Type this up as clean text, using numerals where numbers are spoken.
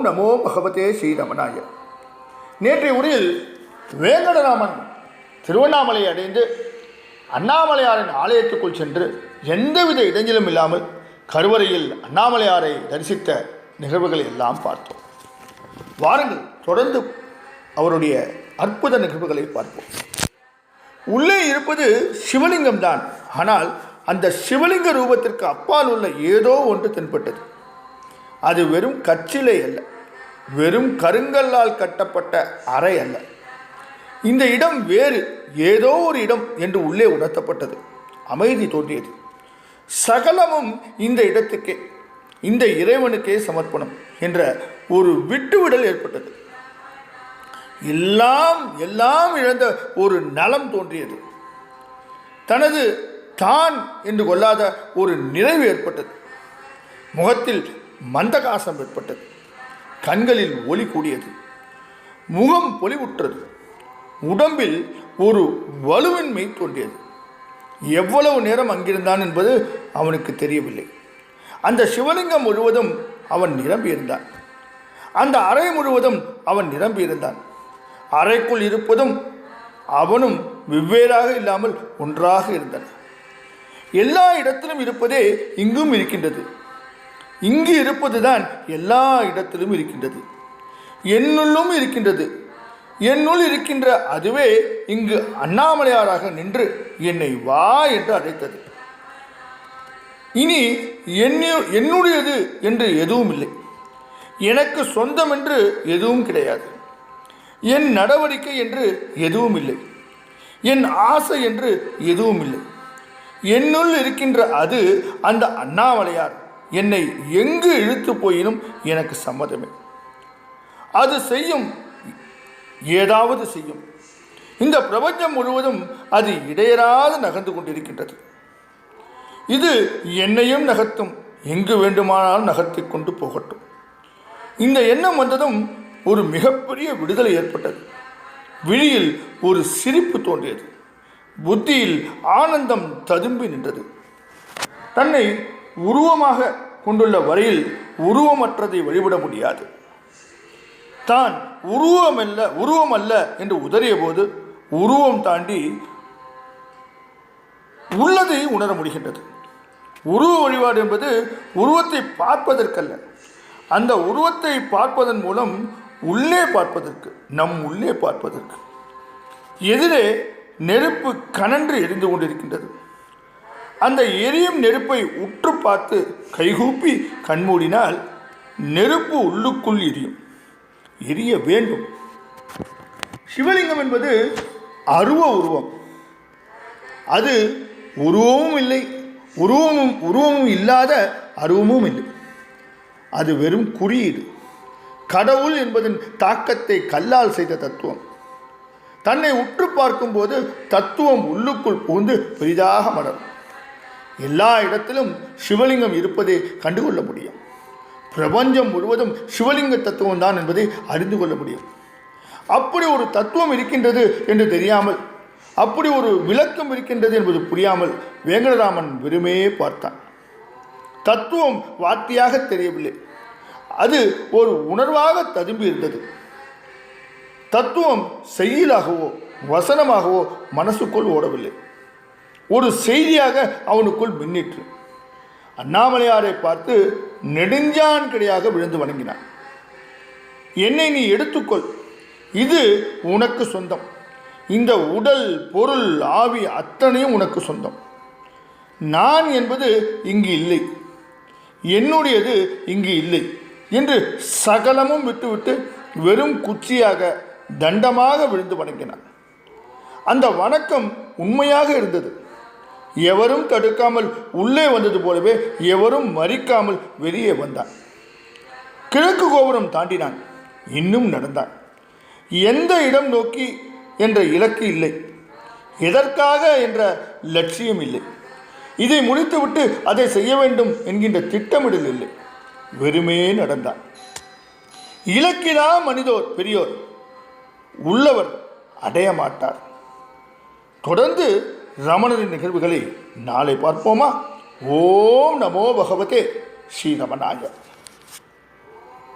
ஓம் நமோ பகவதே ஸ்ரீரமணாய. நேற்றைய உரையில் வேங்கடராமன் திருவண்ணாமலை அடைந்து அண்ணாமலையாரின் ஆலயத்துக்குள் சென்று எந்தவித இடைஞ்சலும் இல்லாமல் கருவறையில் அண்ணாமலையாரை தரிசித்த நிகழ்வுகளை எல்லாம் பார்த்தோம். வாருங்கள், தொடர்ந்து அவருடைய அற்புத நிகழ்வுகளை பார்ப்போம். உள்ளே இருப்பது சிவலிங்கம் தான். ஆனால் அந்த சிவலிங்க ரூபத்திற்கு அப்பால் உள்ள ஏதோ ஒன்று தென்பட்டது. அது வெறும் கச்சிலை அல்ல, வெறும் கருங்கல்லால் கட்டப்பட்ட அறை அல்ல. இந்த இடம் வேறு ஏதோ ஒரு இடம் என்று உள்ளே உணர்த்தப்பட்டது. அமைதி தோன்றியது. சகலமும் இந்த இடத்துக்கே, இந்த இறைவனுக்கே சமர்ப்பணம் என்ற ஒரு விட்டுவிடல் ஏற்பட்டது. எல்லாம் இழந்த ஒரு நலம் தோன்றியது. தனது தான் என்று கொள்ளாத ஒரு நிறைவு ஏற்பட்டது. முகத்தில் மந்தகாசம் ஏற்பட்டது. கண்களில் ஒளி கூடியது. முகம் பொலிவுற்றது. உடம்பில் ஒரு வலுவின்மை தோன்றியது. எவ்வளவு நேரம் அங்கிருந்தான் என்பது அவனுக்கு தெரியவில்லை. அந்த சிவலிங்கம் முழுவதும் அவன் நிரம்பியிருந்தான். அந்த அறை முழுவதும் அவன் நிரம்பியிருந்தான். அறைக்குள் இருப்பதும் அவனும் வெவ்வேறாக இல்லாமல் ஒன்றாக இருந்தன. எல்லா இடத்திலும் இருப்பதே இங்கும் இருக்கின்றது. இங்கு இருப்பதுதான் எல்லா இடத்திலும் இருக்கின்றது. என்னுள்ளும் இருக்கின்றது. என்னுள் இருக்கின்ற அதுவே இங்கு அண்ணாமலையாராக நின்று என்னை வா என்று அழைத்தது. இனி என்னுடையது என்று எதுவும் இல்லை. எனக்கு சொந்தம் என்று எதுவும் கிடையாது. என் நடவடிக்கை என்று எதுவும் இல்லை. என் ஆசை என்று எதுவும் இல்லை. என்னுள் இருக்கின்ற அது அந்த அண்ணாமலையார் என்னை எங்கு இழுத்து போயினும் எனக்கு சம்மதமே. அது செய்யும், ஏதாவது செய்யும். இந்த பிரபஞ்சம் முழுவதும் அது இடையறாது நகர்ந்து கொண்டிருக்கின்றது. இது என்னையும் நகர்த்தும், எங்கு வேண்டுமானாலும் நகர்த்தி கொண்டு போகட்டும். இந்த எண்ணம் வந்ததும் ஒரு மிகப்பெரிய விடுதலை ஏற்பட்டது. விழியில் ஒரு சிரிப்பு தோன்றியது. புத்தியில் ஆனந்தம் ததும்பி நின்றது. தன்னை உருவமாக கொண்டுள்ள வரையில் உருவமற்றதை வழிபட முடியாது. தான் உருவம் அல்ல என்று உதறிய போது உருவம் தாண்டி உள்ளதை உணர முடிகின்றது. உருவ வழிபாடு என்பது உருவத்தை பார்ப்பதற்கல்ல, அந்த உருவத்தை பார்ப்பதன் மூலம் உள்ளே பார்ப்பதற்கு, நம் உள்ளே பார்ப்பதற்கு. எதிரே நெருப்பு கனன்று எரிந்து கொண்டிருக்கின்றது. அந்த எரியும் நெருப்பை உற்று பார்த்து கைகூப்பி கண்மூடினால் நெருப்பு உள்ளுக்குள் எரியும். எரிய வேண்டும். சிவலிங்கம் என்பது அருவ உருவம். அது உருவமும் இல்லை, உருவமும் இல்லாத அருவமும் இல்லை. அது வெறும் குறியீடு. கடவுள் என்பதன் தாக்கத்தை கல்லால் செய்த தத்துவம். தன்னை உற்று பார்க்கும்போது தத்துவம் உள்ளுக்குள் புகுந்து பெரிதாக மலரும். எல்லா இடத்திலும் சிவலிங்கம் இருப்பதை கண்டுகொள்ள முடியும். பிரபஞ்சம் முழுவதும் சிவலிங்க தத்துவம் தான் என்பதை அறிந்து கொள்ள முடியும். அப்படி ஒரு தத்துவம் இருக்கின்றது என்று தெரியாமல், அப்படி ஒரு விளக்கம் இருக்கின்றது என்பது புரியாமல் வேங்கடராமன் வெறுமே பார்த்தான். தத்துவம் வார்த்தையாக தெரியவில்லை. அது ஒரு உணர்வாக ததும்பி இருந்தது. தத்துவம் செய்யுளாகவோ வசனமாகவோ மனசுக்குள் ஓடவில்லை. ஒரு செய்தியாக அவனுக்குள் மின்னிற்று. அண்ணாமலையாரை பார்த்து நெடுஞ்சான் கிடையாக விழுந்து வணங்கினான். என்னை நீ எடுத்துக்கொள், இது உனக்கு சொந்தம். இந்த உடல், பொருள், ஆவி அத்தனையும் உனக்கு சொந்தம். நான் என்பது இங்கு இல்லை, என்னுடையது இங்கு இல்லை என்று சகலமும் விட்டுவிட்டு வெறும் குச்சியாக தண்டமாக விழுந்து வணங்கினான். அந்த வணக்கம் உண்மையாக இருந்தது. எவரும் தடுக்காமல் உள்ளே வந்தது போலவே எவரும் மறிக்காமல் வெளியே வந்தான். கிழக்கு கோபுரம் தாண்டினான். இன்னும் நடந்தான். எந்த இடம் நோக்கி என்ற இலக்கு இல்லை. எதற்காக என்ற லட்சியம் இல்லை. இதை முடித்துவிட்டு அதை செய்ய வேண்டும் என்கின்ற திட்டமிடல் இல்லை. வெறுமே நடந்தான். இலக்கிலா மனிதோர் பெரியோர், உள்ளவர் அடைய மாட்டார். தொடர்ந்து ரமணரின் நிகழ்வுகளை நாளை பார்ப்போமா? ஓம் நமோ பகவதே ஸ்ரீரமணாய.